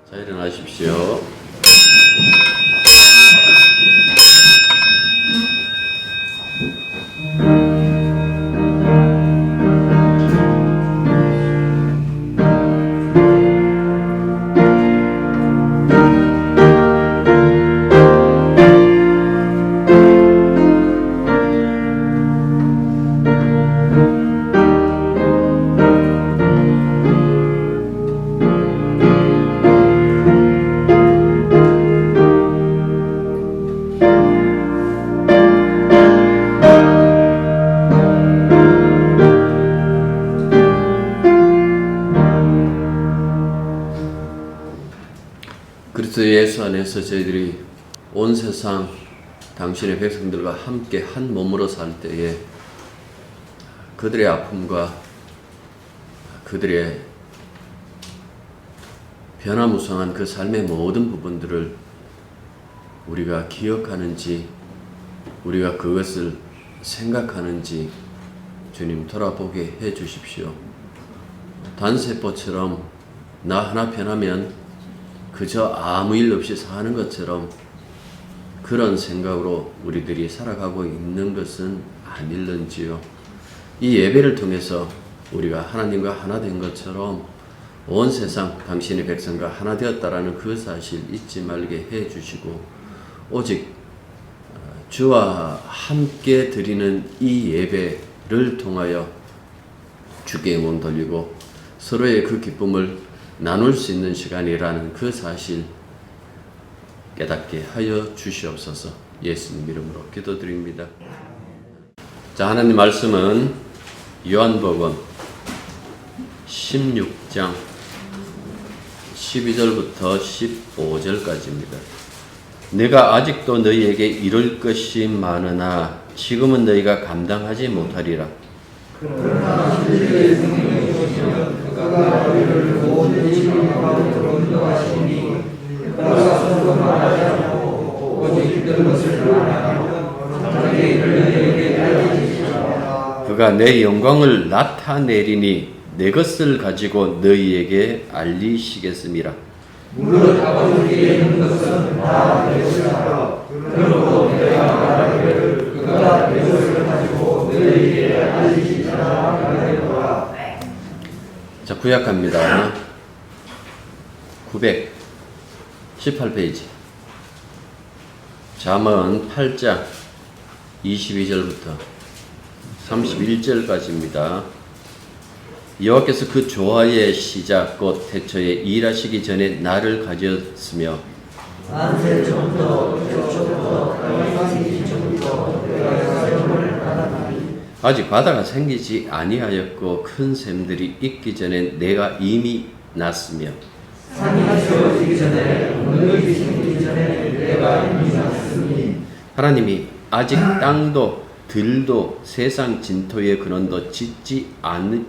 자, 일어나십시오. 그리스도 예수 안에서 저희들이 온 세상 당신의 백성들과 함께 한 몸으로 살 때에 그들의 아픔과 그들의 변화무쌍한 그 삶의 모든 부분들을 우리가 기억하는지, 우리가 그것을 생각하는지 주님 돌아보게 해 주십시오. 단세포처럼 나 하나 변하면 그저 아무 일 없이 사는 것처럼 그런 생각으로 우리들이 살아가고 있는 것은 아닐런지요. 이 예배를 통해서 우리가 하나님과 하나 된 것처럼 온 세상 당신의 백성과 하나 되었다라는 그 사실 잊지 말게 해 주시고, 오직 주와 함께 드리는 이 예배를 통하여 주께 영광 돌리고 서로의 그 기쁨을 나눌 수 있는 시간이라는 그 사실 깨닫게 하여 주시옵소서. 예수님 이름으로 기도드립니다. 자, 하나님 말씀은 요한복음 16장 12절부터 15절까지입니다. 내가 아직도 너희에게 이룰 것이 많으나 지금은 너희가 감당하지 못하리라. 그러나 진리의 성령이 오시면 그가 너희를 모든 진리 가운데로 인도하시니 그가 서로 말하지 않고 오직 들은 것을 말하며 자기의 일을 너희에게 알려주시리라. 그가 내 영광을 나타내리니 내 것을 가지고 너희에게 알리시겠음이라. 무릇 아버지께 있는 것은 다 내 것이라. 그러므로 내가 말하기를 그가 내 것을 가지고 너희에게 알리시리라 하겠노라. 자, 구약합니다. 918페이지. 잠언 8장 22절부터 31절까지입니다. 여호와께서 그 조화의 시작 곧 태초에 일하시기 전에 나를 가졌으며 안세 전부터 태초부터 땅이 생기기 전부터 내가 세움을 받았나니 아직 바다가 생기지 아니하였고 큰 샘들이 있기 전에 내가 이미 났으며 산이 세워지기 전에 능력이 생기기 전에 내가 이미 났으니 하나님이 아직 땅도 들도 세상 진토의 근원도 짓지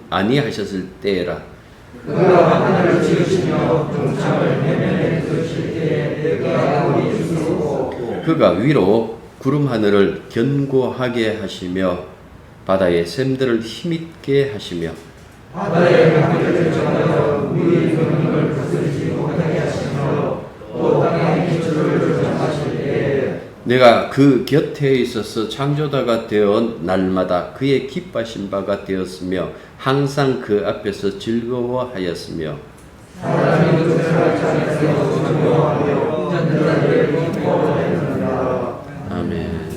아니하셨을 때라. 그가 하늘을 지으시며 동창을 해면에 두실 때에 내가 우리 주시고 그가 위로 구름 하늘을 견고하게 하시며 바다의 샘들을 힘있게 하시며 바다의 강물을 정하여 우리 경력을 거스르지 못하게 하시며 또 땅의 기초를 정하실 때에 내가 그 곁에 있어서 창조자가 되어 날마다 그의 기뻐하신 바가 되었으며 항상 그 앞에서 즐거워하였으며 사람이 그 생활장에서 즐거워하며 인자들에게 기뻐하였느니라. 아멘.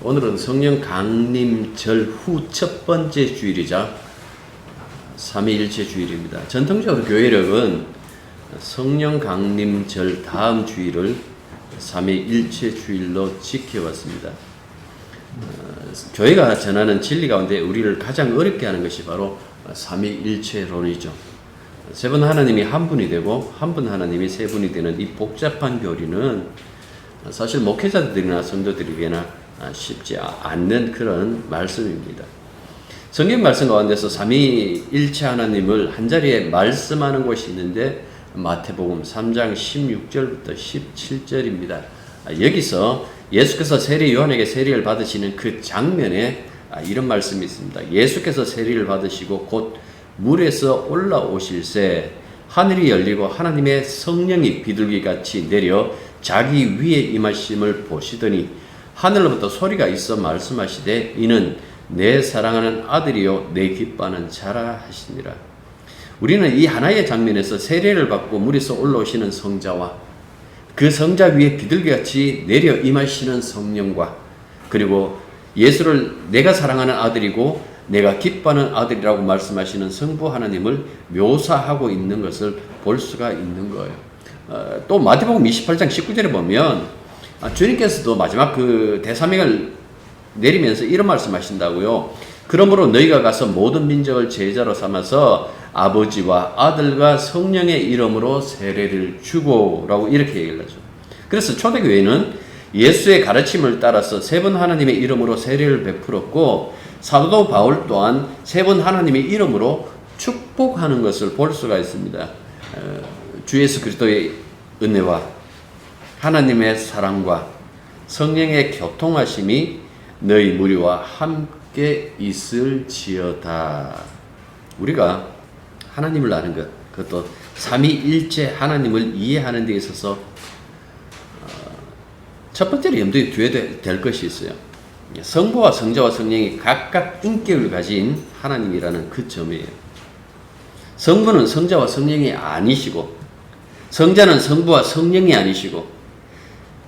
오늘은 성령 강림절 후 첫 번째 주일이자 삼위일체 주일입니다. 전통적으로 교회력은 성령 강림절 다음 주일을 삼위일체 주일로 지켜왔습니다. 교회가 전하는 진리 가운데 우리를 가장 어렵게 하는 것이 바로 삼위일체론이죠. 세 분 하나님이 한 분이 되고 한 분 하나님이 세 분이 되는 이 복잡한 교리는 사실 목회자들이나 성도들에게나 쉽지 않는 그런 말씀입니다. 성경 말씀 가운데서 삼위일체 하나님을 한자리에 말씀하는 곳이 있는데 마태복음 3장 16절부터 17절입니다. 여기서 예수께서 세례 요한에게 세례를 받으시는 그 장면에 이런 말씀이 있습니다. 예수께서 세례를 받으시고 곧 물에서 올라오실새 하늘이 열리고 하나님의 성령이 비둘기같이 내려 자기 위에 임하심을 보시더니 하늘로부터 소리가 있어 말씀하시되 이는 내 사랑하는 아들이요 내 기뻐하는 자라 하시니라. 우리는 이 하나의 장면에서 세례를 받고 물에서 올라오시는 성자와 그 성자 위에 비둘기같이 내려 임하시는 성령과 그리고 예수를 내가 사랑하는 아들이고 내가 기뻐하는 아들이라고 말씀하시는 성부 하나님을 묘사하고 있는 것을 볼 수가 있는 거예요. 또 마태복음 28장 19절에 보면 주님께서도 마지막 그 대사명을 내리면서 이런 말씀하신다고요. 그러므로 너희가 가서 모든 민족을 제자로 삼아서 아버지와 아들과 성령의 이름으로 세례를 주고라고 이렇게 얘기를 하죠. 그래서 초대교회는 예수의 가르침을 따라서 세 번 하나님의 이름으로 세례를 베풀었고 사도 바울 또한 세 번 하나님의 이름으로 축복하는 것을 볼 수가 있습니다. 주 예수 그리스도의 은혜와 하나님의 사랑과 성령의 교통하심이 너희 무리와 함께 있을지어다. 우리가 하나님을 아는 것, 그것도 삼위일체 하나님을 이해하는 데 있어서 첫 번째로 염두에 두어야 될 것이 있어요. 성부와 성자와 성령이 각각 인격을 가진 하나님이라는 그 점이에요. 성부는 성자와 성령이 아니시고 성자는 성부와 성령이 아니시고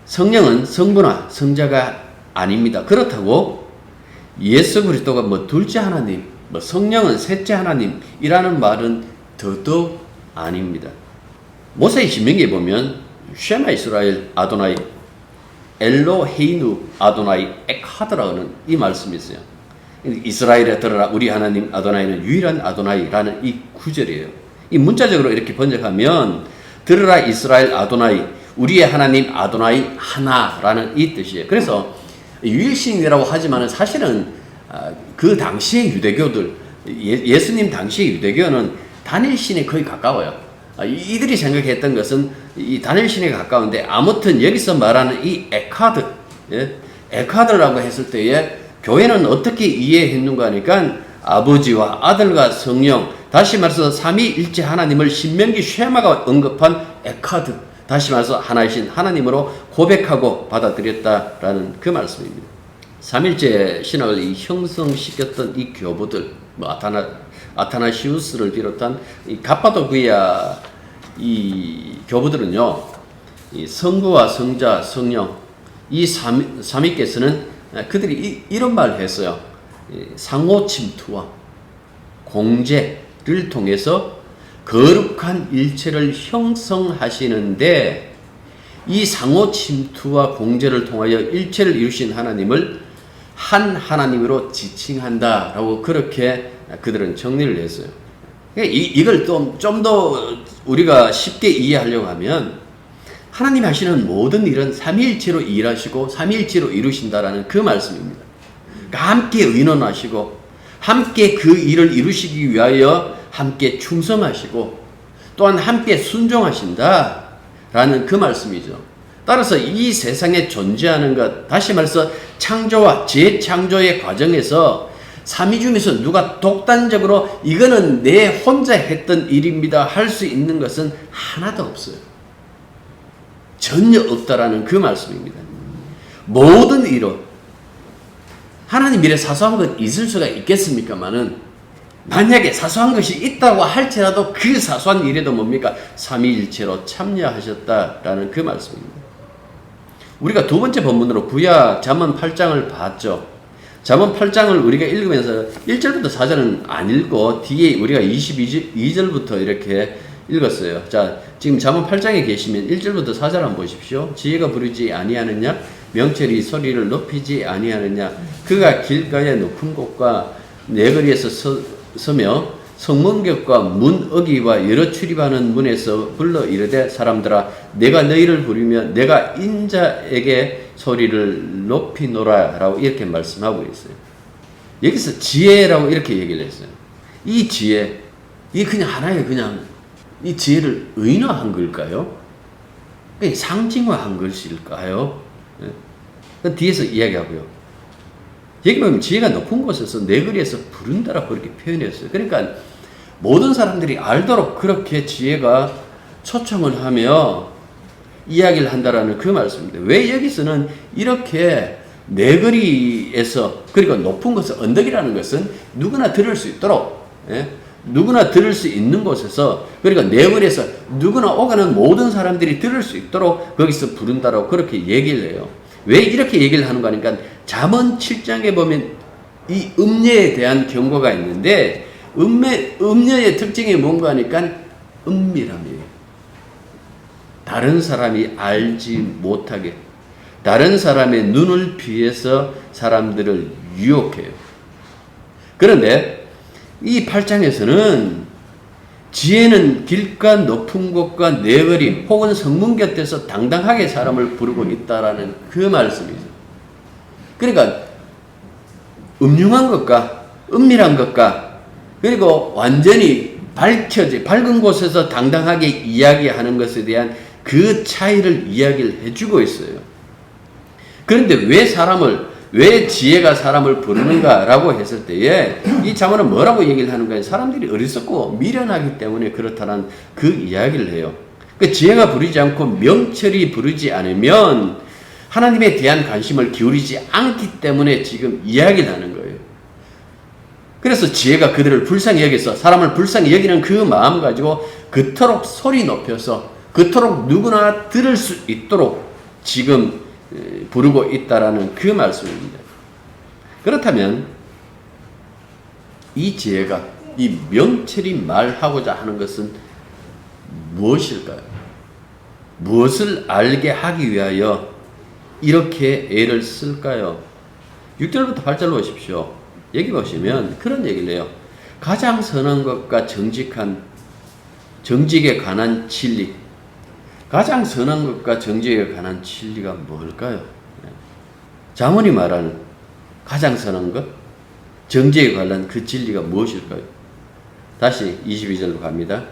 성령은 성부나 성자가 아닙니다. 그렇다고 예수 그리스도가 뭐 둘째 하나님, 뭐 성령은 셋째 하나님이라는 말은 더더욱 아닙니다. 모세의 신명기에 보면 쉐마 이스라엘 아도나이 엘로헤이누 아도나이 에카드라는 이 말씀이 있어요. 이스라엘에 들어라 우리 하나님 아도나이는 유일한 아도나이라는 이 구절이에요. 이 문자적으로 이렇게 번역하면 들어라 이스라엘 아도나이 우리의 하나님 아도나이 하나라는 이 뜻이에요. 그래서 유일신이라고 하지만 사실은 그 당시의 유대교들 예수님 당시의 유대교는 단일신에 거의 가까워요. 이들이 생각했던 것은 이 단일신에 가까운데 아무튼 여기서 말하는 이 에카드, 에카드라고 했을 때에 교회는 어떻게 이해했는가 하니까 아버지와 아들과 성령, 다시 말해서 삼위일체 하나님을 신명기 쉐마가 언급한 에카드, 다시 말해서 하나이신 하나님으로 고백하고 받아들였다라는 그 말씀입니다. 삼일체 신학을 형성시켰던 이 교부들, 뭐 아타나시우스를 비롯한 이 가파도기아 이 교부들은요, 이 성부와 성자, 성령 이 삼위께서는 그들이 이런 말을 했어요. 상호 침투와 공제를 통해서 거룩한 일체를 형성하시는데 이 상호 침투와 공제를 통하여 일체를 이루신 하나님을 한 하나님으로 지칭한다라고 그렇게 그들은 정리를 했어요. 이걸 좀 더 우리가 쉽게 이해하려고 하면 하나님 하시는 모든 일은 삼위일체로 일하시고 삼위일체로 이루신다라는 그 말씀입니다. 그러니까 함께 의논하시고 함께 그 일을 이루시기 위하여 함께 충성하시고 또한 함께 순종하신다라는 그 말씀이죠. 따라서 이 세상에 존재하는 것, 다시 말해서 창조와 재창조의 과정에서 삼위 중에서 누가 독단적으로 이거는 내 혼자 했던 일입니다 할 수 있는 것은 하나도 없어요. 전혀 없다라는 그 말씀입니다. 모든 일은 하나님 일에 사소한 것 있을 수가 있겠습니까마는 만약에 사소한 것이 있다고 할지라도 그 사소한 일에도 뭡니까? 삼위일체로 참여하셨다라는 그 말씀입니다. 우리가 두 번째 본문으로 구약 잠언 8장을 봤죠. 잠언 8장을 우리가 읽으면서 1절부터 4절은 안 읽고 뒤에 우리가 22절부터 이렇게 읽었어요. 자, 지금 잠언 8장에 계시면 1절부터 4절 한번 보십시오. 지혜가 부르지 아니하느냐? 명철이 소리를 높이지 아니하느냐? 그가 길가에 높은 곳과 내거리에서 서며 성문격과 문어기와 여러 출입하는 문에서 불러 이르되 사람들아 내가 너희를 부르며 내가 인자에게 소리를 높이노라 라고 이렇게 말씀하고 있어요. 여기서 지혜라고 이렇게 얘기를 했어요. 이 지혜, 이게 그냥 하나의 그냥 이 지혜를 의인화한 걸까요? 상징화한 것일까요? 그 뒤에서 이야기하고요. 여기 보면 지혜가 높은 곳에서 내거리에서 부른다라고 그렇게 표현했어요. 그러니까 모든 사람들이 알도록 그렇게 지혜가 초청을 하며 이야기를 한다라는 그 말씀입니다. 왜 여기서는 이렇게 내거리에서, 그리고 높은 곳은 언덕이라는 것은 누구나 들을 수 있도록, 누구나 들을 수 있는 곳에서, 그리고 내거리에서 누구나 오가는 모든 사람들이 들을 수 있도록 거기서 부른다라고 그렇게 얘기를 해요. 왜 이렇게 얘기를 하는가 하니까 잠언 7장에 보면 이 음녀에 대한 경고가 있는데, 음녀의 특징이 뭔가 하니까 은밀함이에요. 다른 사람이 알지 못하게, 다른 사람의 눈을 피해서 사람들을 유혹해요. 그런데 이 8장에서는 지혜는 길가 높은 곳과 내거리 혹은 성문 곁에서 당당하게 사람을 부르고 있다라는 그 말씀이죠. 그러니까 음흉한 것과 은밀한 것과, 그리고 완전히 밝은 곳에서 당당하게 이야기하는 것에 대한 그 차이를 이야기를 해주고 있어요. 그런데 왜 지혜가 사람을 부르는가라고 했을 때에 이 잠언은 뭐라고 얘기를 하는가? 사람들이 어리석고 미련하기 때문에 그렇다는 그 이야기를 해요. 그 지혜가 부르지 않고 명철이 부르지 않으면 하나님에 대한 관심을 기울이지 않기 때문에 지금 이야기를 하는 거예요. 그래서 지혜가 그들을 불쌍히 여겨서, 사람을 불쌍히 여기는 그 마음 가지고 그토록 소리 높여서 그토록 누구나 들을 수 있도록 지금 부르고 있다라는 그 말씀입니다. 그렇다면 이 지혜가, 이 명철이 말하고자 하는 것은 무엇일까요? 무엇을 알게 하기 위하여 이렇게 애를 쓸까요? 6절부터 8절로 보십시오. 여기 보시면 그런 얘기를 해요. 가장 선한 것과 정직에 관한 진리. 가장 선한 것과 정직에 관한 진리가 뭘까요? 잠언이 말하는 가장 선한 것, 정직에 관한 그 진리가 무엇일까요? 다시 22절로 갑니다.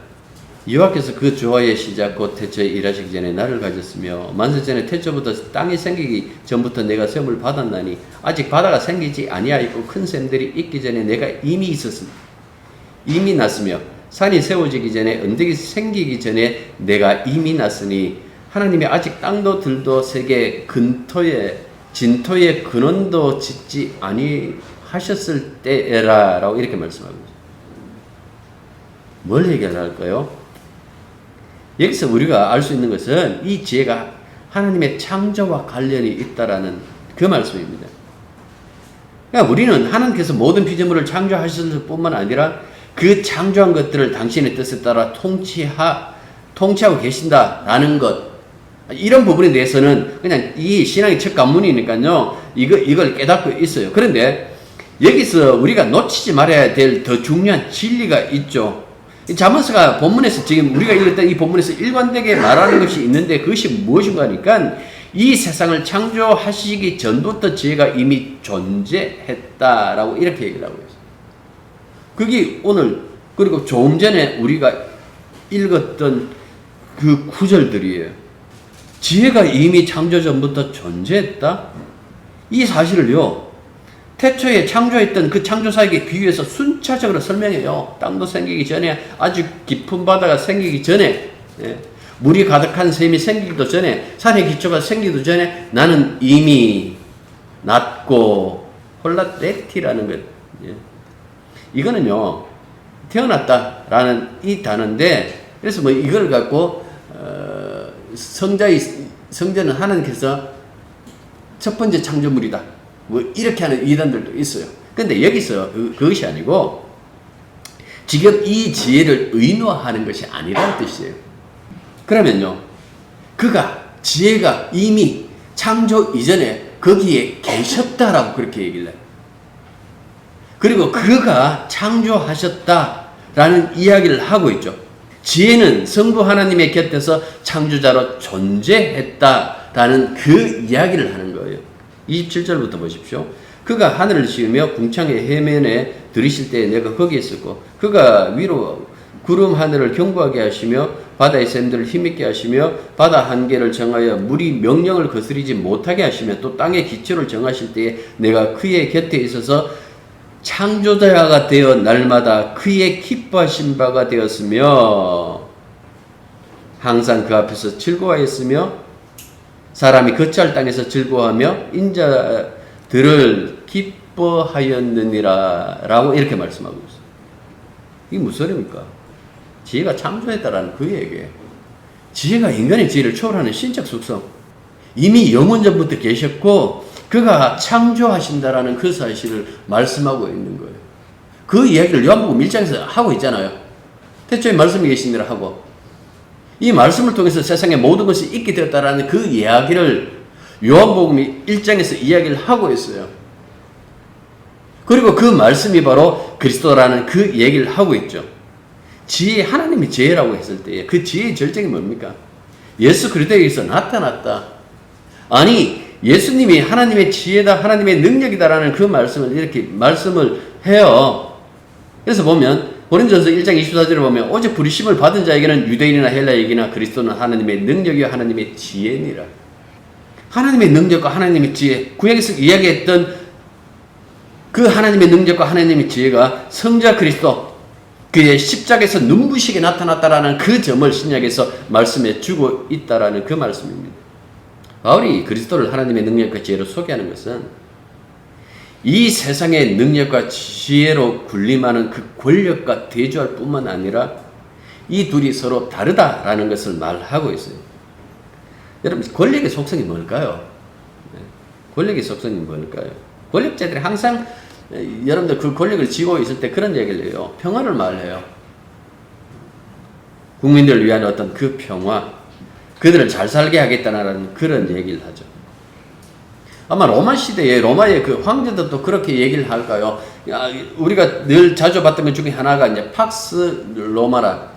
여호와께서 그 조화의 시작 곧 태초에 일하시기 전에 나를 가졌으며 만세 전에 태초부터 땅이 생기기 전부터 내가 셈을 받았나니 아직 바다가 생기지 아니하였고 큰 샘들이 있기 전에 내가 이미 났으며 산이 세워지기 전에 언덕이 생기기 전에 내가 이미 났으니 하나님이 아직 땅도 들도 세계 진토에 근원도 짓지 아니하셨을 때에라 라고 이렇게 말씀하고 있습니다. 뭘 얘기할까요? 여기서 우리가 알 수 있는 것은 이 지혜가 하나님의 창조와 관련이 있다라는 그 말씀입니다. 그러니까 우리는 하나님께서 모든 피조물을 창조하셨을 뿐만 아니라 그 창조한 것들을 당신의 뜻에 따라 통치하고 계신다라는 것, 이런 부분에 대해서는 그냥 이 신앙의 첫 관문이니까요, 이걸 깨닫고 있어요. 그런데 여기서 우리가 놓치지 말아야 될 더 중요한 진리가 있죠. 잠언서가 본문에서, 지금 우리가 읽었던 이 본문에서 일관되게 말하는 것이 있는데 그것이 무엇인가 하니까 이 세상을 창조하시기 전부터 지혜가 이미 존재했다라고 이렇게 얘기를 하고 있어요. 그게 오늘, 그리고 조금 전에 우리가 읽었던 그 구절들이에요. 지혜가 이미 창조 전부터 존재했다? 이 사실을요, 태초에 창조했던 그 창조사에게 비유해서 순차적으로 설명해요. 땅도 생기기 전에, 아주 깊은 바다가 생기기 전에, 물이 가득한 샘이 생기기도 전에, 산의 기초가 생기기도 전에 나는 이미 났고, 홀라떼티라는 것. 이거는요, 태어났다라는 이 단어인데, 그래서 뭐 이걸 갖고 성전은 하나님께서 첫 번째 창조물이다, 뭐 이렇게 하는 이단들도 있어요. 근데 여기서 그것이 아니고 지금 이 지혜를 의노하는 것이 아니라는 뜻이에요. 그러면요, 지혜가 이미 창조 이전에 거기에 계셨다라고 그렇게 얘기를 해요. 그리고 그가 창조하셨다라는 이야기를 하고 있죠. 지혜는 성부 하나님의 곁에서 창조자로 존재했다라는 그 이야기를 하는 거예요. 27절부터 보십시오. 그가 하늘을 씌우며 궁창의 해면에 들이실 때에 내가 거기에 있었고, 그가 위로 구름 하늘을 견고하게 하시며 바다의 샘들을 힘있게 하시며 바다 한계를 정하여 물이 명령을 거스리지 못하게 하시며 또 땅의 기초를 정하실 때에 내가 그의 곁에 있어서 창조자가 되어 날마다 그의 기뻐하신 바가 되었으며 항상 그 앞에서 즐거워했으며 사람이 거처할 땅에서 즐거워하며 인자들을 기뻐하였느니라 라고 이렇게 말씀하고 있어요. 이게 무슨 소리입니까? 지혜가 창조했다라는 그 얘기예요. 지혜가 인간의 지혜를 초월하는 신적 속성, 이미 영원전부터 계셨고 그가 창조하신다라는 그 사실을 말씀하고 있는 거예요. 그 이야기를 요한복음 1장에서 하고 있잖아요. 태초에 말씀이 계시니라 하고 이 말씀을 통해서 세상의 모든 것이 있게 되었다라는 그 이야기를 요한복음 1장에서 이야기를 하고 있어요. 그리고 그 말씀이 바로 그리스도라는 그 얘기를 하고 있죠. 지혜, 하나님의 지혜라고 했을 때 그 지혜의 절정이 뭡니까? 예수 그리스도에게서 나타났다. 아니 예수님이 하나님의 지혜다, 하나님의 능력이다라는 그 말씀을 이렇게 말씀을 해요. 그래서 보면 고린도전서 1장 24절을 보면 오직 부르심을 받은 자에게는 유대인이나 헬라인이나 그리스도는 하나님의 능력이요 하나님의 지혜니라. 하나님의 능력과 하나님의 지혜, 구약에서 이야기했던 그 하나님의 능력과 하나님의 지혜가 성자 그리스도 그의 십자가에서 눈부시게 나타났다라는 그 점을 신약에서 말씀해 주고 있다라는 그 말씀입니다. 바울이 그리스도를 하나님의 능력과 지혜로 소개하는 것은 이 세상의 능력과 지혜로 군림하는 그 권력과 대조할 뿐만 아니라 이 둘이 서로 다르다라는 것을 말하고 있어요. 여러분, 권력의 속성이 뭘까요? 권력의 속성이 뭘까요? 권력자들이 항상 여러분들 그 권력을 쥐고 있을 때 그런 얘기를 해요. 평화를 말해요. 국민들을 위한 어떤 그 평화, 그들을 잘 살게 하겠다는 그런 얘기를 하죠. 아마 로마 시대에 로마의 그 황제들도 그렇게 얘기를 할까요? 우리가 늘 자주 봤던 것 중에 하나가 이제 팍스 로마나.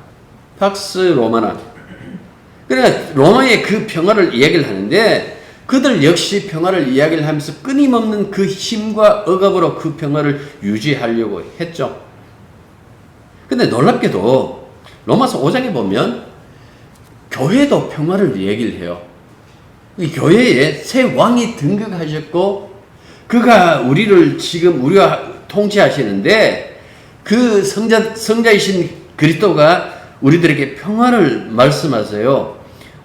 그러니까 로마의 그 평화를 이야기를 하는데 그들 역시 평화를 이야기를 하면서 끊임없는 그 힘과 억압으로 그 평화를 유지하려고 했죠. 근데 놀랍게도 로마서 5장에 보면 교회도 평화를 얘기를 해요. 이 교회에 새 왕이 등극하셨고 그가 우리가 통치하시는데 그 성자이신 그리스도가 우리들에게 평화를 말씀하세요.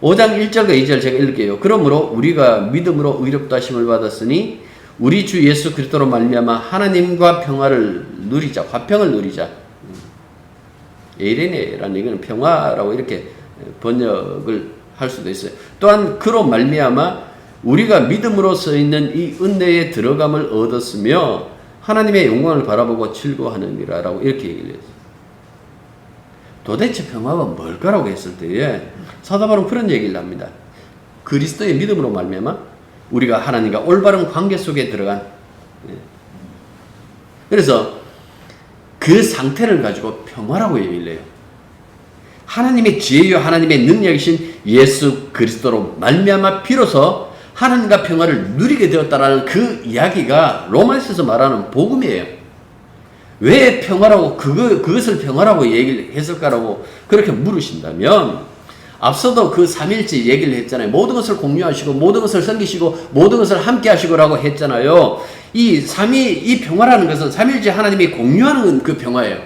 5장 1절과 2절 제가 읽을게요. 그러므로 우리가 믿음으로 의롭다 하심을 받았으니 우리 주 예수 그리스도로 말미암아 하나님과 평화를 누리자. 화평을 누리자. 에이레네라는 얘기는 평화라고 이렇게 번역을 할 수도 있어요. 또한 그로 말미암아 우리가 믿음으로 서 있는 이 은혜에 들어감을 얻었으며 하나님의 영광을 바라보고 즐거워하느니라 라고 이렇게 얘기를 했어요. 도대체 평화가 뭘까라고 했을 때에 사도 바울은 그런 얘기를 합니다. 그리스도의 믿음으로 말미암아 우리가 하나님과 올바른 관계 속에 들어간, 그래서 그 상태를 가지고 평화라고 얘기를 해요. 하나님의 지혜요 하나님의 능력이신 예수 그리스도로 말미암아 비로소 하나님과 평화를 누리게 되었다라는 그 이야기가 로마서에서 말하는 복음이에요. 왜 평화라고 그것을 평화라고 얘기를 했을까라고 그렇게 물으신다면 앞서도 그 삼일째 얘기를 했잖아요. 모든 것을 공유하시고 모든 것을 섬기시고 모든 것을 함께 하시고라고 했잖아요. 이 평화라는 것은 삼일째 하나님이 공유하는 그 평화예요.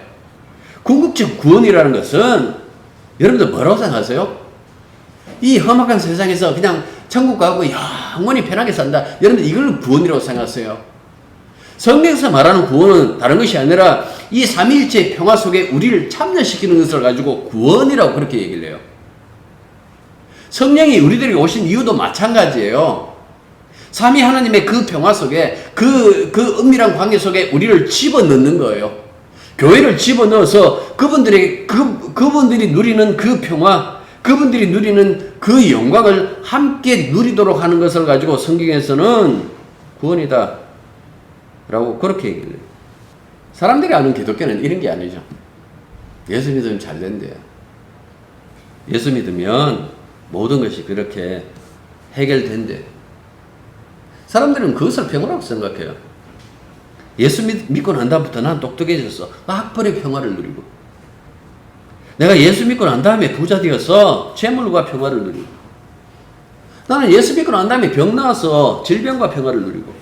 궁극적 구원이라는 것은 여러분들 뭐라고 생각하세요? 이 험악한 세상에서 그냥 천국 가고 영원히 편하게 산다. 여러분들 이걸 구원이라고 생각하세요? 성경에서 말하는 구원은 다른 것이 아니라 이 삼위일체 평화 속에 우리를 참여시키는 것을 가지고 구원이라고 그렇게 얘기를 해요. 성령이 우리들에게 오신 이유도 마찬가지예요. 삼위 하나님의 그 평화 속에 그 은밀한 관계 속에 우리를 집어넣는 거예요. 교회를 집어넣어서 그분들이 누리는 그 평화, 그분들이 누리는 그 영광을 함께 누리도록 하는 것을 가지고 성경에서는 구원이다 라고 그렇게 얘기를 해요. 사람들이 아는 기독교는 이런 게 아니죠. 예수 믿으면 잘 된대요. 예수 믿으면 모든 것이 그렇게 해결된대요. 사람들은 그것을 평화라고 생각해요. 예수 믿고 난 다음부터 난 똑똑해졌어. 학벌의 평화를 누리고. 내가 예수 믿고 난 다음에 부자 되어서 재물과 평화를 누리고. 나는 예수 믿고 난 다음에 병 나와서 질병과 평화를 누리고.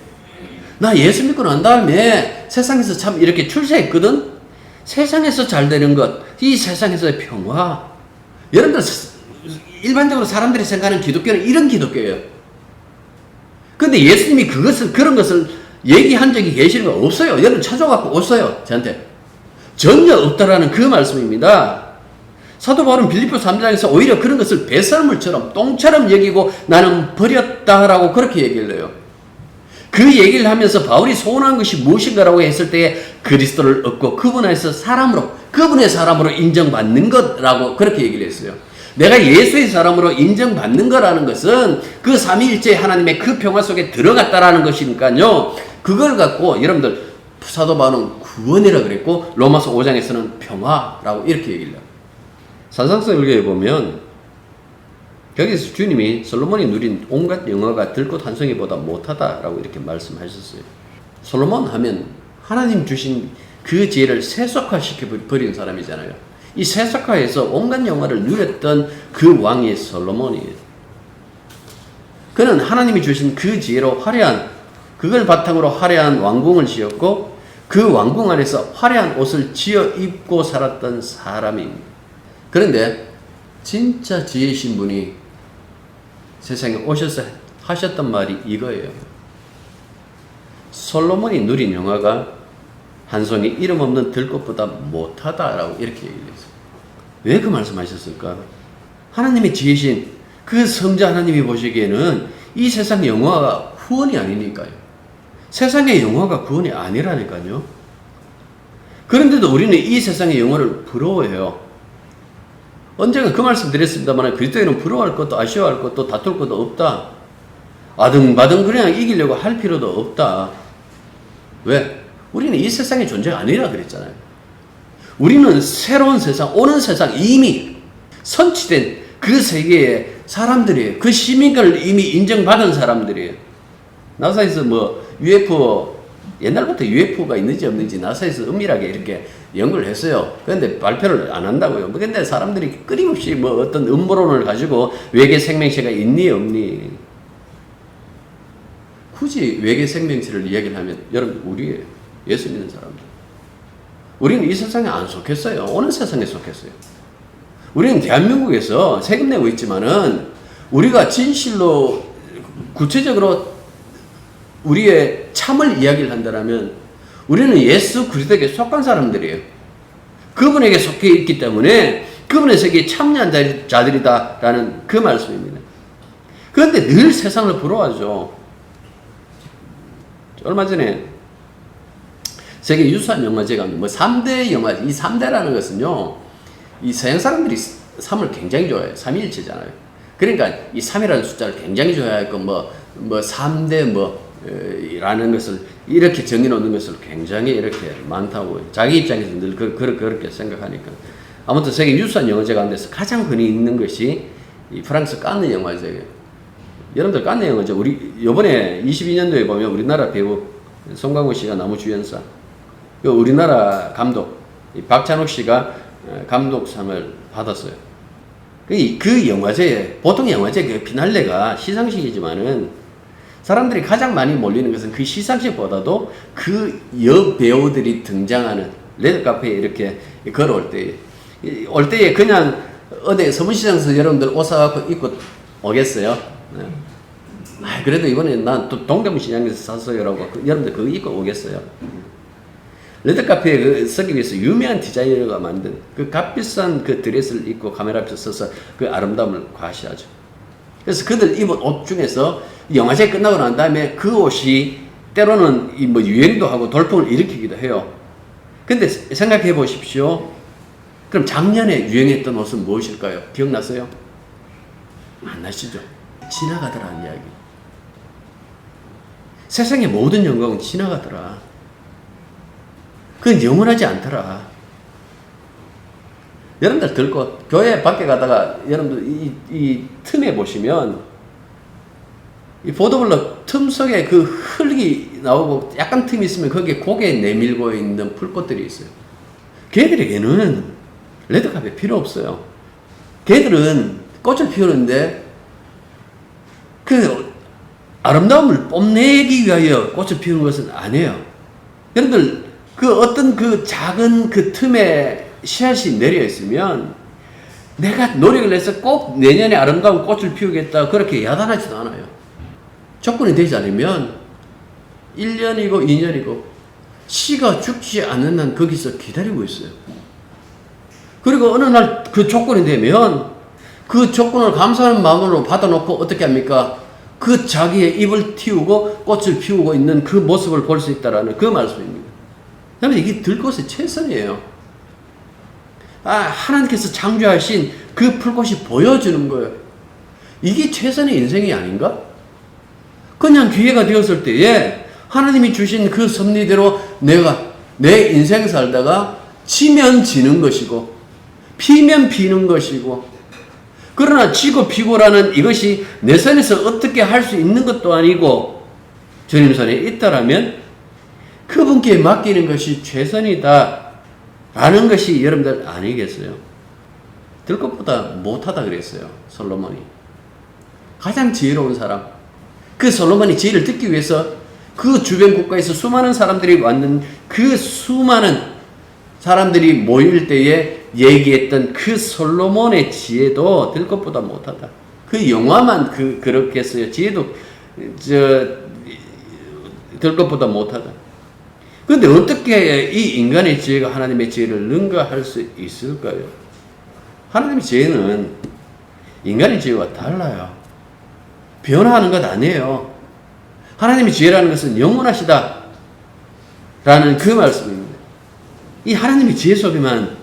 나 예수 믿고 난 다음에 세상에서 참 이렇게 출세했거든. 세상에서 잘 되는 것, 이 세상에서의 평화. 여러분들 일반적으로 사람들이 생각하는 기독교는 이런 기독교예요. 근데 예수님이 그런 것을 얘기한 적이 계시는 거 없어요. 여러분 찾아갖고 오세요. 저한테. 전혀 없다라는 그 말씀입니다. 사도 바울은 빌립보 3장에서 오히려 그런 것을 배설물처럼 똥처럼 여기고 나는 버렸다라고 그렇게 얘기를 해요. 그 얘기를 하면서 바울이 소원한 것이 무엇인가라고 했을 때에 그리스도를 얻고 그분의 사람으로 인정받는 것라고 그렇게 얘기를 했어요. 내가 예수의 사람으로 인정받는 거라는 것은 그 삼위일체 하나님의 그 평화 속에 들어갔다라는 것이니까요. 그걸 갖고 여러분들 사도 바울은 구원이라고 그랬고 로마서 5장에서는 평화라고 이렇게 얘기를 해요. 산상수설교에 보면 거기서 주님이 솔로몬이 누린 온갖 영화가 들꽃 한 송이보다 못하다라고 이렇게 말씀하셨어요. 솔로몬 하면 하나님 주신 그 지혜를 세속화시켜 버린 사람이잖아요. 이 세속화에서 온갖 영화를 누렸던 그 왕이 솔로몬이에요. 그는 하나님이 주신 그 지혜로 그걸 바탕으로 화려한 왕궁을 지었고 그 왕궁 안에서 화려한 옷을 지어 입고 살았던 사람입니다. 그런데 진짜 지혜이신 분이 세상에 오셔서 하셨던 말이 이거예요. 솔로몬이 누린 영화가 한 송이 이름 없는 들꽃보다 못하다라고 이렇게 얘기했어요. 왜 그 말씀하셨을까? 하나님의 지혜신 그 성자 하나님이 보시기에는 이 세상 영화가 후원이 아니니까요. 세상의 영화가 구원이 아니라니까요. 그런데도 우리는 이 세상의 영화를 부러워해요. 언젠가 그 말씀 드렸습니다만 그리스도인은 부러워할 것도 아쉬워할 것도 다툴 것도 없다. 아등바등 그냥 이기려고 할 필요도 없다. 왜? 우리는 이 세상의 존재가 아니라 그랬잖아요. 우리는 새로운 세상, 오는 세상 이미 선취된 그 세계의 사람들이에요. 그 시민권을 이미 인정받은 사람들이에요. 나사에서 UFO, 옛날부터 UFO가 있는지 없는지 나사에서 은밀하게 이렇게 연구를 했어요. 그런데 발표를 안 한다고요. 근데 사람들이 끊임없이 어떤 음모론을 가지고 외계 생명체가 있니 없니. 굳이 외계 생명체를 이야기를 하면 여러분 우리예요. 예수 믿는 사람들. 우리는 이 세상에 안 속했어요. 오는 세상에 속했어요. 우리는 대한민국에서 세금 내고 있지만은 우리가 진실로 구체적으로 우리의 참을 이야기를 한다면 우리는 예수 그리스도에게 속한 사람들이에요. 그분에게 속해 있기 때문에 그분의 세계에 참여한 자들이다라는 그 말씀입니다. 그런데 늘 세상을 부러워하죠. 얼마 전에 세계 유수한 영화제가 3대 영화제, 이 3대라는 것은요, 이 서양 사람들이 3을 굉장히 좋아해요. 삼위일체잖아요. 그러니까 이 3이라는 숫자를 굉장히 좋아하고 3대 라는 것을 이렇게 정해놓는 것을 굉장히 이렇게 많다고 자기 입장에서 늘 그렇게 생각하니까. 아무튼 세계 유수한 영화제 가운데서 가장 흔히 있는 것이 이 프랑스 칸느 영화제예요. 여러분들 칸느 영화제 우리 이번에 22년도에 보면 우리나라 배우 송강호 씨가 나무주연상, 우리나라 감독 박찬욱 씨가 감독상을 받았어요. 그 영화제에 보통 영화제 그 피날레가 시상식이지만은 사람들이 가장 많이 몰리는 것은 그 시상식보다도 그 여배우들이 등장하는 레드카페에 이렇게 걸어올 때에 그냥 어디 서문시장에서 여러분들 옷 사갖고 입고 오겠어요? 네. 그래도 이번에 난 또 동대문시장에서 샀어요라고 여러분들 그거 입고 오겠어요? 레드카페에 그 서기 위해서 유명한 디자이너가 만든 그 값비싼 그 드레스를 입고 카메라 앞에 서서 그 아름다움을 과시하죠. 그래서 그들 입은 옷 중에서 영화제 끝나고 난 다음에 그 옷이 때로는 유행도 하고 돌풍을 일으키기도 해요. 근데 생각해 보십시오. 그럼 작년에 유행했던 옷은 무엇일까요? 기억나세요? 안 나시죠? 지나가더라는 이야기. 세상의 모든 영광은 지나가더라. 그건 영원하지 않더라. 여러분들 들고 교회 밖에 가다가 여러분들 이 틈에 보시면 이 보도블럭 틈 속에 그 흙이 나오고 약간 틈이 있으면 거기에 고개 내밀고 있는 풀꽃들이 있어요. 걔들에게는 레드카페 필요 없어요. 걔들은 꽃을 피우는데 그 아름다움을 뽐내기 위하여 꽃을 피우는 것은 아니에요. 여러분들, 그 어떤 그 작은 그 틈에 씨앗이 내려 있으면 내가 노력을 해서 꼭 내년에 아름다운 꽃을 피우겠다, 그렇게 야단하지도 않아요. 조건이 되지 않으면 1년이고 2년이고 씨가 죽지 않는 한 거기서 기다리고 있어요. 그리고 어느 날 그 조건이 되면 그 조건을 감사하는 마음으로 받아놓고 어떻게 합니까? 그 자기의 입을 틔우고 꽃을 피우고 있는 그 모습을 볼 수 있다라는 그 말씀입니다. 그러면 이게 들꽃의 최선이에요. 하나님께서 창조하신 그 풀꽃이 보여주는 거예요. 이게 최선의 인생이 아닌가? 그냥 기회가 되었을 때에 하나님이 주신 그 섭리대로 내가 내 인생 살다가 지면 지는 것이고 피면 피는 것이고, 그러나 지고 피고라는 이것이 내 손에서 어떻게 할 수 있는 것도 아니고 주님 손에 있다라면 그분께 맡기는 것이 최선이다 라는 것이 여러분들 아니겠어요? 들것보다 못하다 그랬어요. 솔로몬이 가장 지혜로운 사람. 그 솔로몬이 지혜를 듣기 위해서 그 주변 국가에서 수많은 사람들이 왔는, 그 수많은 사람들이 모일 때에 얘기했던 그 솔로몬의 지혜도 들것보다 못하다. 그 영화만 그렇게 했어요. 지혜도 들것보다 못하다. 그런데 어떻게 이 인간의 지혜가 하나님의 지혜를 능가할 수 있을까요? 하나님의 지혜는 인간의 지혜와 달라요. 변화하는 것 아니에요. 하나님의 지혜라는 것은 영원하시다 라는 그 말씀입니다. 이 하나님의 지혜 속에만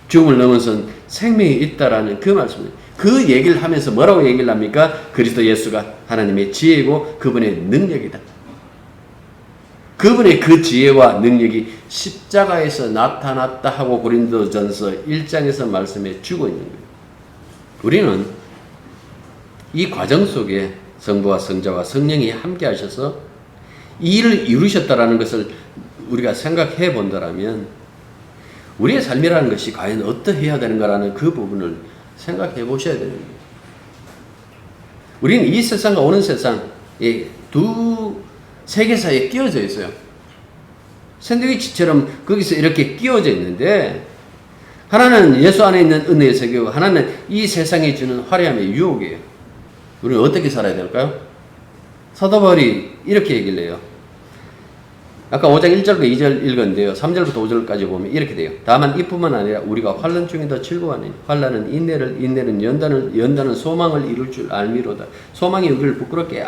죽음을 넘어선 생명이 있다라는 그 말씀입니다. 그 얘기를 하면서 뭐라고 얘기를 합니까? 그리스도 예수가 하나님의 지혜고 그분의 능력이다. 그분의 그 지혜와 능력이 십자가에서 나타났다 하고 고린도전서 1장에서 말씀해 주고 있는 거예요. 우리는 이 과정 속에 성부와 성자와 성령이 함께 하셔서 이 일을 이루셨다라는 것을 우리가 생각해 본다라면 우리의 삶이라는 것이 과연 어떠해야 되는가라는 그 부분을 생각해 보셔야 되는 거예요. 우리는 이 세상과 오는 세상의 두 세계 사이에 끼어져 있어요. 샌드위치처럼 거기서 이렇게 끼어져 있는데, 하나는 예수 안에 있는 은혜의 세계고 하나는 이 세상이 주는 화려함의 유혹이에요. 우리는 어떻게 살아야 될까요? 사도 바울이 이렇게 얘기를 해요. 아까 5장 1절과 2절 읽었는데요. 3절부터 5절까지 보면 이렇게 돼요. 다만 이뿐만 아니라 우리가 환난 중에 더 즐거워하니 환난은 인내를, 인내는 연단은 소망을 이룰 줄 알미로다. 소망이 우리를 부끄럽게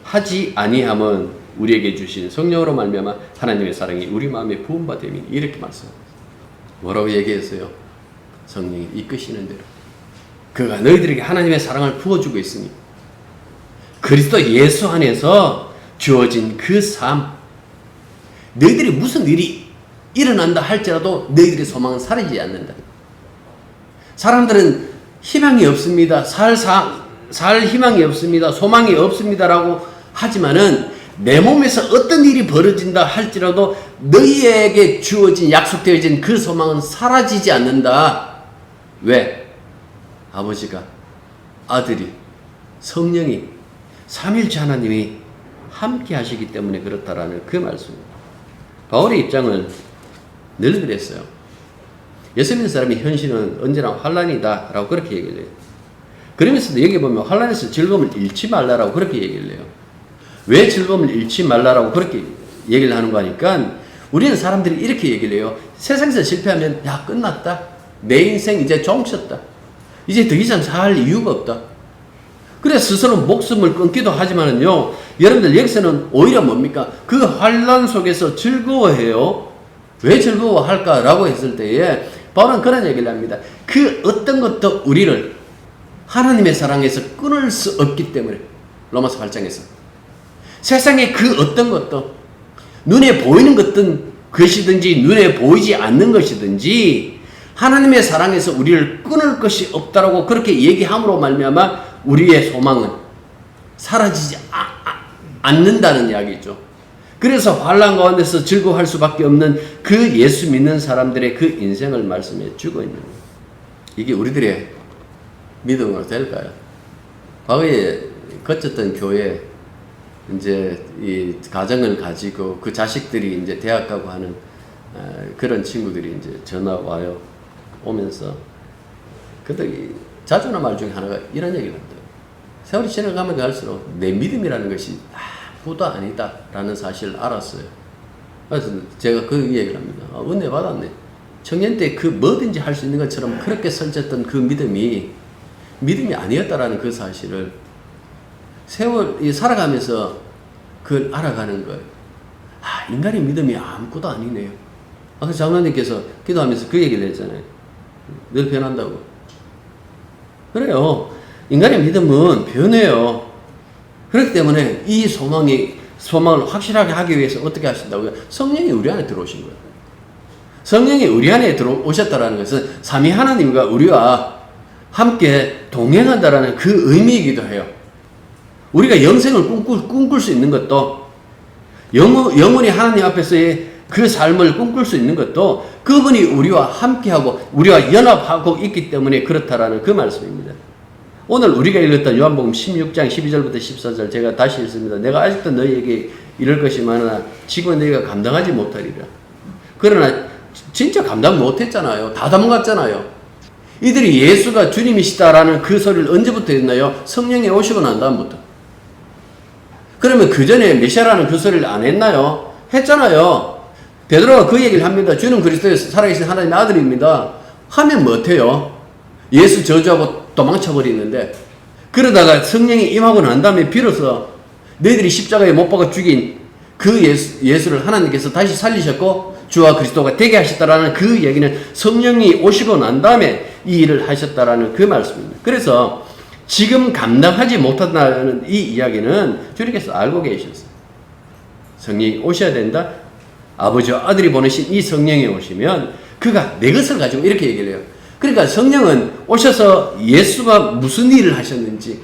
하지 아니함은 우리에게 주신 성령으로 말미암아 하나님의 사랑이 우리 마음에 부은 바 됨이니, 이렇게 말씀합니다. 뭐라고 얘기했어요? 성령이 이끄시는 대로 그가 너희들에게 하나님의 사랑을 부어주고 있으니 그리스도 예수 안에서 주어진 그 삶, 너희들이 무슨 일이 일어난다 할지라도 너희들의 소망은 사라지지 않는다. 사람들은 희망이 없습니다. 살 희망이 없습니다. 소망이 없습니다라고 하지만은 내 몸에서 어떤 일이 벌어진다 할지라도 너희에게 주어진, 약속되어진 그 소망은 사라지지 않는다. 왜? 아버지가, 아들이, 성령이, 삼일체 하나님이 함께 하시기 때문에 그렇다라는 그 말씀입니다. 바울의 입장은 늘 그랬어요. 예수 믿는 사람의 현실은 언제나 환난이다 라고 그렇게 얘기를 해요. 그러면서도 여기 보면 환난에서 즐거움을 잃지 말라라고 그렇게 얘기를 해요. 왜 즐거움을 잃지 말라라고 그렇게 얘기를 하는가 하니까, 우리는 사람들이 이렇게 얘기를 해요. 세상에서 실패하면 야 끝났다. 내 인생 이제 종쳤다. 이제 더 이상 살 이유가 없다. 그래 스스로 목숨을 끊기도 하지만은요, 여러분들 여기서는 오히려 뭡니까? 그 환난 속에서 즐거워해요. 왜 즐거워할까라고 했을 때에 바울은 그런 얘기를 합니다. 그 어떤 것도 우리를 하나님의 사랑에서 끊을 수 없기 때문에. 로마서 8장에서 세상의 그 어떤 것도, 눈에 보이는 것이든지 눈에 보이지 않는 것이든지 하나님의 사랑에서 우리를 끊을 것이 없다라고 그렇게 얘기함으로 말미암아 우리의 소망은 사라지지 않는다는 이야기죠. 그래서 환난 가운데서 즐거워할 수밖에 없는 그 예수 믿는 사람들의 그 인생을 말씀해 주고 있는 거예요. 이게 우리들의 믿음으로 될까요? 과거에 거쳤던 교회, 이제 이 가정을 가지고 그 자식들이 이제 대학 가고 하는 그런 친구들이 이제 전화 와요. 오면서 근데 자주나 말 중에 하나가 이런 얘기를 합니다. 세월이 지나가면 갈수록 내 믿음이라는 것이 아무도 아니다라는 사실을 알았어요. 그래서 제가 그 얘기를 합니다. 은혜 받았네. 청년 때 그 뭐든지 할 수 있는 것처럼 그렇게 설쳤던 그 믿음이 아니었다라는 그 사실을 세월이 살아가면서 그걸 알아가는 거예요. 인간의 믿음이 아무것도 아니네요. 그래서 장로님께서 기도하면서 그 얘기를 했잖아요. 늘 변한다고. 그래요. 인간의 믿음은 변해요. 그렇기 때문에 이 소망을 확실하게 하기 위해서 어떻게 하신다고요? 성령이 우리 안에 들어오신 거예요. 성령이 우리 안에 들어오셨다는 것은 삼위 하나님과 우리와 함께 동행한다라는 그 의미이기도 해요. 우리가 영생을 꿈꿀 수 있는 것도, 영원히 하나님 앞에서의 그 삶을 꿈꿀 수 있는 것도 그분이 우리와 함께하고 우리와 연합하고 있기 때문에 그렇다라는 그 말씀입니다. 오늘 우리가 읽었던 요한복음 16장 12절부터 14절 제가 다시 읽습니다. 내가 아직도 너희에게 이럴 것이 많으나 지금 너희가 감당하지 못하리라. 그러나 진짜 감당 못했잖아요. 다 담갔잖아요. 이들이 예수가 주님이시다라는 그 소리를 언제부터 했나요? 성령이 오시고 난 다음부터. 그러면 그 전에 메시아라는 그 소리를 안 했나요? 했잖아요. 베드로가 그 얘기를 합니다. 주는 그리스도의 살아계신 하나님의 아들입니다. 하면 못해요. 예수 저주하고 도망쳐 버리는데, 그러다가 성령이 임하고 난 다음에 비로소 너희들이 십자가에 못 박아 죽인 그 예수를 하나님께서 다시 살리셨고 주와 그리스도가 되게 하셨다라는 그 얘기는 성령이 오시고 난 다음에 이 일을 하셨다라는 그 말씀입니다. 그래서 지금 감당하지 못한다는 이 이야기는 주님께서 알고 계셨어요. 성령이 오셔야 된다. 아버지와 아들이 보내신 이 성령이 오시면 그가 내 것을 가지고 이렇게 얘기를 해요. 그러니까 성령은 오셔서 예수가 무슨 일을 하셨는지,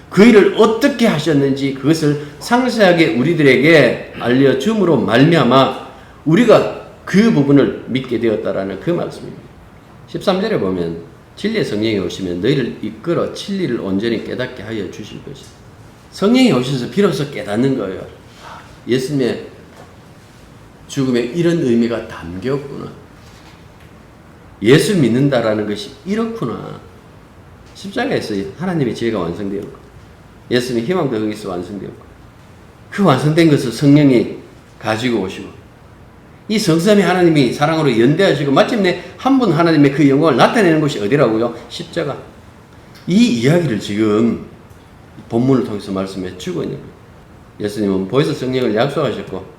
그 일을 어떻게 하셨는지 그것을 상세하게 우리들에게 알려줌으로 말미암아 우리가 그 부분을 믿게 되었다라는 그 말씀입니다. 13절에 보면 진리의 성령이 오시면 너희를 이끌어 진리를 온전히 깨닫게 하여 주실 것이다. 성령이 오셔서 비로소 깨닫는 거예요. 예수님의 죽음에 이런 의미가 담겼구나. 예수 믿는다라는 것이 이렇구나. 십자가에서 하나님의 지혜가 완성되었고, 예수님의 희망도 거기서 완성되었고, 그 완성된 것을 성령이 가지고 오시고, 이 성삼위 하나님이 사랑으로 연대하시고 마침내 한 분 하나님의 그 영광을 나타내는 것이 어디라고요? 십자가. 이 이야기를 지금 본문을 통해서 말씀해 주고 있는 거예요. 예수님은 보혜사 성령을 약속하셨고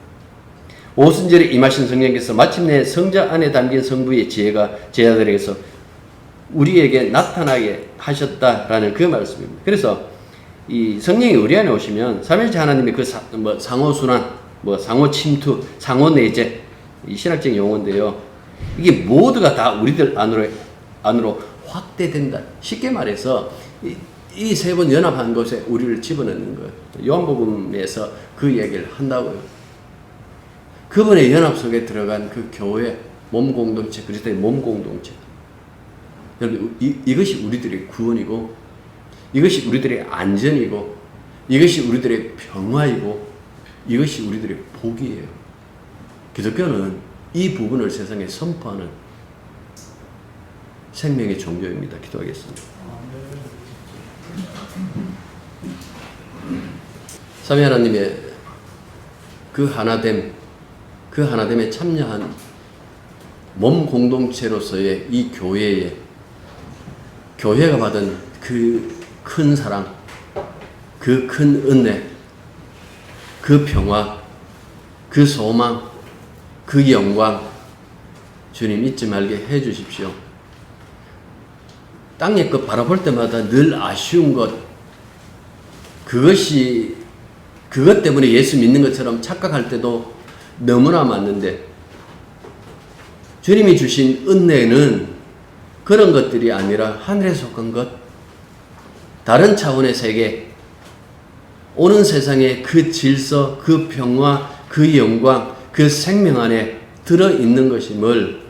오순절에 임하신 성령께서 마침내 성자 안에 담긴 성부의 지혜가 제자들에게서 우리에게 나타나게 하셨다라는 그 말씀입니다. 그래서 이 성령이 우리 안에 오시면 삼위일체 하나님의 그 상호순환, 상호침투, 상호내재, 이 신학적 용어인데요. 이게 모두가 다 우리들 안으로 확대된다. 쉽게 말해서 이 세 번 연합한 곳에 우리를 집어넣는 거예요. 요한복음에서 그 얘기를 한다고요. 그분의 연합 속에 들어간 그 교회, 몸 공동체, 그리스도의 몸 공동체. 여러분, 이것이 우리들의 구원이고, 이것이 우리들의 안전이고, 이것이 우리들의 평화이고, 이것이 우리들의 복이에요. 기독교는 이 부분을 세상에 선포하는 생명의 종교입니다. 기도하겠습니다. 삼위 하나님의 그 하나됨에 참여한 몸 공동체로서의 이 교회가 받은 그 큰 사랑, 그 큰 은혜, 그 평화, 그 소망, 그 영광, 주님 잊지 말게 해 주십시오. 땅의 것 바라볼 때마다 늘 아쉬운 것, 그것 때문에 예수 믿는 것처럼 착각할 때도 너무나 많은데, 주님이 주신 은혜는 그런 것들이 아니라 하늘에 속한 것, 다른 차원의 세계, 오는 세상의 그 질서, 그 평화, 그 영광, 그 생명 안에 들어있는 것임을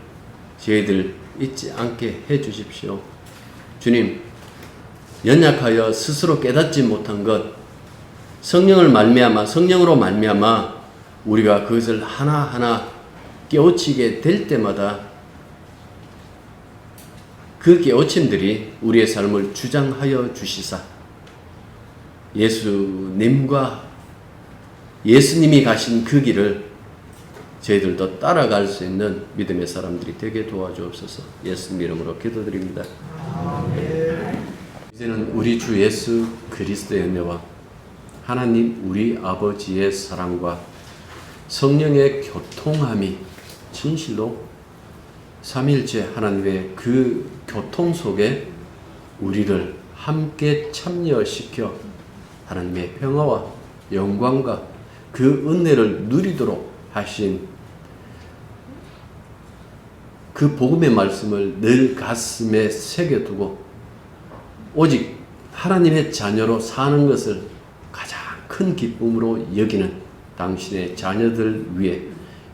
저희들 잊지 않게 해 주십시오. 주님, 연약하여 스스로 깨닫지 못한 것, 성령을 말미암아 성령으로 말미암아 우리가 그것을 하나하나 깨우치게 될 때마다 그 깨우침들이 우리의 삶을 주장하여 주시사 예수님이 가신 그 길을 저희들도 따라갈 수 있는 믿음의 사람들이 되게 도와주옵소서. 예수님 이름으로 기도드립니다. 이제는 우리 주 예수 그리스도의 은혜와 하나님 우리 아버지의 사랑과 성령의 교통함이 진실로 삼위일체 하나님의 그 교통 속에 우리를 함께 참여시켜 하나님의 평화와 영광과 그 은혜를 누리도록 하신 그 복음의 말씀을 늘 가슴에 새겨두고 오직 하나님의 자녀로 사는 것을 가장 큰 기쁨으로 여기는 당신의 자녀들 위해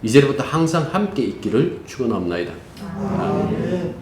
이제부터 항상 함께 있기를 축원합니다. 아멘.